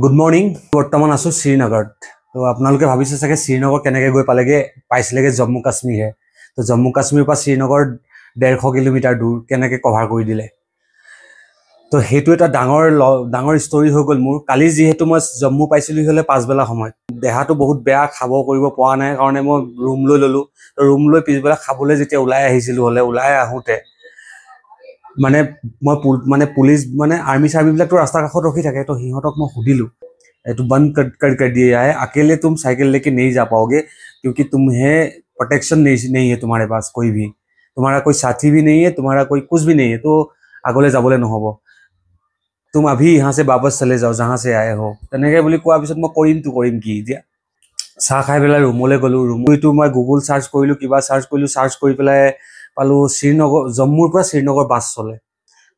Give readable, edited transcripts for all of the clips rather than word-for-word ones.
Good morning. বৰ্তমান আছো শ্ৰীনগৰত। তো আপোনালোকে ভাবিছে চাগে শ্ৰীনগৰ কেনেকৈ গৈ পালেগে, পাইছিলেগে জম্মু কাশ্মীৰহে। তো জম্মু কাশ্মীৰৰ পৰা শ্ৰীনগৰ 150 কিলোমিটাৰ দূৰ কেনেকৈ কভাৰ কৰি দিলে। তো সেইটো এটা ডাঙৰ ষ্টৰী হৈ গ'ল মোৰ। কালি যিহেতু মই জম্মু পাইছিলোঁ হ'লে পাছবেলা সময়ত, দেহাটো বহুত বেয়া, খাব কৰিব পৰা নাই কাৰণে মই ৰুম লৈ ল'লোঁ। তো ৰুম লৈ পিছবেলা খাবলৈ যেতিয়া ওলাই আহিছিলোঁ ওলাই আহোঁতে মানে মই পুলিচ আৰ্মি চাৰ্মিবিলাকতো ৰাস্তাৰ কাষত ৰখি থাকে। তো সিহঁতক মই সুধিলোঁ, तो बंद कर दिया है, अकेले तुम साइकिल लेके नहीं जा पाओगे क्योंकि तुम्हें प्रोटेक्शन नहीं है तुम्हारे पास, कोई भी तुम्हारा कोई साथी भी नहीं है, तुम्हारा कोई कुछ भी नहीं है, तो आगले जाबले নহব, तुम अभी यहाँ से वापस चले जाओ जहाँ से आए हो। তেনেকৈ বুলি কোৱাৰ পিছত মই কৰিম কি এতিয়া। চাহ খাই পেলাই ৰুমলৈ গ'লোঁ। ৰুমটো মই গুগল চাৰ্চ কৰিলোঁ, কিবা চাৰ্চ কৰি পেলাই পালোঁ জম্মুৰ পৰা শ্ৰীনগৰ বাছ চলে।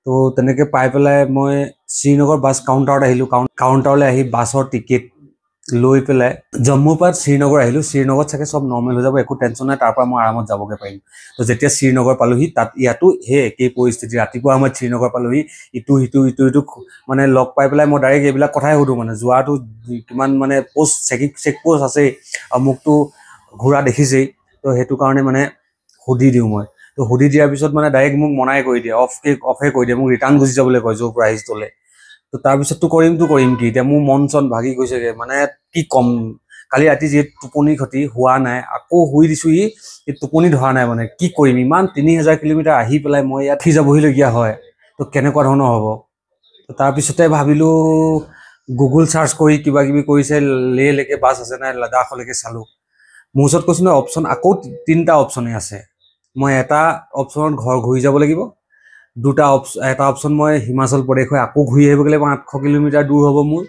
তো তেনেকৈ পাই পেলাই মই শ্ৰীনগৰ বাছ কাউণ্টাৰত আহিলোঁ। কাউণ্টাৰলৈ আহি বাছৰ টিকেট লৈ পেলাই জম্মুৰ পৰা শ্ৰীনগৰ আহিলোঁ। শ্ৰীনগৰত চাগে চব নৰ্মেল হৈ যাব, একো টেনশ্যন নাই, তাৰ পৰা মই আৰামত যাবগৈ পাৰিম। তো যেতিয়া শ্ৰীনগৰ পালোহি, ইয়াতো সেই একেই পৰিস্থিতি। ৰাতিপুৱা সময়ত শ্ৰীনগৰ পালোহি, ইটো মানে লগ পাই পেলাই মই ডাইৰেক্ট এইবিলাক কথাই সুধোঁ, মানে যোৱাটো কিমান চেক পোষ্ট আছেই, আৰু মোকতো ঘূৰা দেখিছেই। তো সেইটো কাৰণে মানে সুধি দিওঁ মই। তো সুধি দিয়াৰ পিছত মানে ডাইৰেক্ট মোক মনাই কৰি দিয়ে, অফে কৰি দিয়ে, মোক ৰিটাৰ্ণ গুচি যাবলৈ কয় য'ৰ পৰা আহিছিলে। তো তাৰপিছততো কৰিম কি এতিয়া। মোৰ মন চন ভাগি গৈছেগৈ, মানে কি ক'ম। কালি ৰাতি যিহেতু টোপনি ক্ষতি হোৱা নাই, আকৌ শুই দিছোঁহি, টোপনি ধৰা নাই। মানে কি কৰিম, ইমান 3000 কিলোমিটাৰ আহি পেলাই মই ইয়াত উঠি যাবহিলগীয়া হয়, তো কেনেকুৱা ধৰণৰ হ'ব। তো তাৰপিছতে ভাবিলোঁ, গুগল চাৰ্চ কৰি কিবা কিবি কৰিছে, লেহলৈকে বাছ আছে নাই, লাডাখলৈকে চালোঁ। মোৰ ওচৰত কৈছোঁ নহয় অপশ্যন, আকৌ 3টা অপশ্যনেই আছে। মই এটা অপশ্যনত ঘৰ ঘূৰি যাব লাগিব, এটা অপশ্যন মই হিমাচল প্ৰদেশ হৈ আকৌ ঘূৰি আহিবগৈ লাগিব। 800 কিলোমিটাৰ দূৰ হ'ব মোৰ।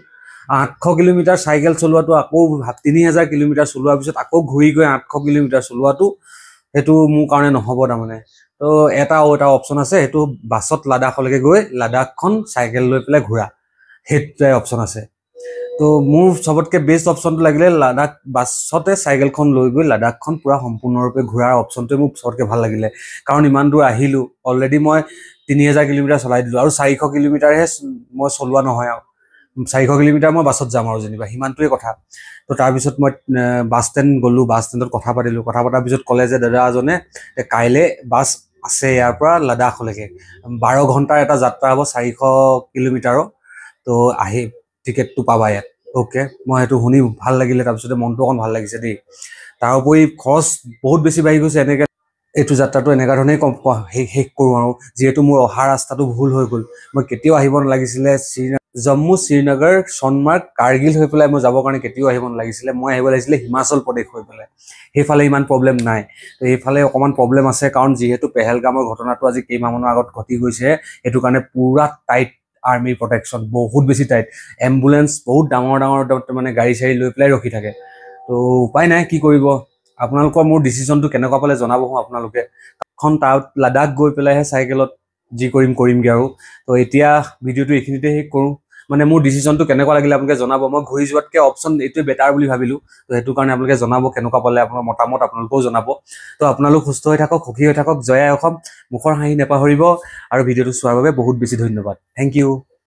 800 কিলোমিটাৰ চাইকেল চলোৱাটো, আকৌ 3000 কিলোমিটাৰ চলোৱাৰ পিছত আকৌ ঘূৰি গৈ 800 কিলোমিটাৰ চলোৱাটো, সেইটো মোৰ কাৰণে নহ'ব তাৰমানে। তো এটা অপশ্যন আছে, সেইটো বাছত লাডাখলৈকে গৈ লাডাখখন চাইকেল লৈ পেলাই ঘূৰা, সেইটোৱে অপশ্যন আছে। তো মোৰ চবতকৈ বেষ্ট অপশ্যনটো লাগিলে লাডাখ বাছতে চাইকেলখন লৈ গৈ লাডাখখন পূৰা সম্পূৰ্ণৰূপে ঘূৰাৰ অপশ্যনটোৱে মোক চবতকৈ ভাল লাগিলে। কাৰণ ইমান দূৰ আহিলোঁ, অলৰেডি মই 3000 কিলোমিটাৰ চলাই দিলোঁ, আৰু 400 কিলোমিটাৰহে মই চলোৱা নহয়। আৰু 400 কিলোমিটাৰ মই বাছত যাম আৰু যেনিবা সিমানটোৱে কথা। তো তাৰপিছত মই বাছ ষ্টেণ্ড গ'লোঁ, বাছ ষ্টেণ্ডত কথা পাতিলোঁ। কথা পতাৰ পিছত ক'লে যে দাদা এজনে কাইলৈ বাছ আছে ইয়াৰ পৰা লাডাখলৈকে, 12 ঘণ্টাৰ এটা যাত্ৰা হ'ব, 400 কিলোমিটাৰৰ। তো আহি টিকেটটো পাবা ইয়াত। অ'কে, মই সেইটো শুনি ভাল লাগিলে। তাৰপিছতে মনটো অকণ ভাল লাগিছে দেই। তাৰ উপৰি খৰচ বহুত বেছি বাঢ়ি গৈছে। এনেকৈ এইটো যাত্ৰাটো এনেকুৱা ধৰণেই শেষ কৰোঁ আৰু, যিহেতু মোৰ অহা ৰাস্তাটো ভুল হৈ গ'ল। মই কেতিয়াও আহিব নালাগিছিলে জম্মু, শ্ৰীনগৰ, সোণমাৰ্গ, কাৰ্গিল হৈ পেলাই মই যাবৰ কাৰণে কেতিয়াও আহিব নালাগিছিলে। মই আহিব লাগিছিলে হিমাচল প্ৰদেশ হৈ পেলাই। সেইফালে ইমান প্ৰব্লেম নাই, তো সেইফালে অকণমান প্ৰব্লেম আছে। কাৰণ যিহেতু পেহেলগামৰ ঘটনাটো আজি কেইমাহমানৰ আগত ঘটি গৈছে, সেইটো কাৰণে পূৰা টাইট আৰ্মিৰ প্ৰটেকশ্যন, বহুত বেছি টাইট। এম্বুলেঞ্চ বহুত ডাঙৰ মানে গাড়ী চাড়ী লৈ পেলাই ৰখি থাকে। তো উপায় নাই, কি কৰিব। আপোনালোকৰ মোৰ ডিচিশ্যনটো কেনেকুৱা পালে জনাব আপোনালোকে। এখন তাত লাডাখ গৈ পেলাইহে চাইকেলত যি কৰিমগৈ আৰু। তো এতিয়া ভিডিঅ'টো এইখিনিতে শেষ কৰোঁ। মানে মোৰ ডিচিশ্যনটো কেনেকুৱা লাগিলে আপোনালোকে জনাব। মই ঘূৰি যোৱাতকৈ অপশ্যন এইটোৱে বেটাৰ বুলি ভাবিলোঁ। তো সেইটো কাৰণে আপোনালোকে জনাব কেনেকুৱা পালে, আপোনাৰ মতামত আপোনালোকেও জনাব। তো আপোনালোক সুস্থ হৈ থাকক, সুখী হৈ থাকক। জয় আই অসম, মুখৰ হাঁহি নেপাহৰিব। আৰু ভিডিঅ'টো চোৱাৰ বাবে বহুত বেছি ধন্যবাদ। Thank U.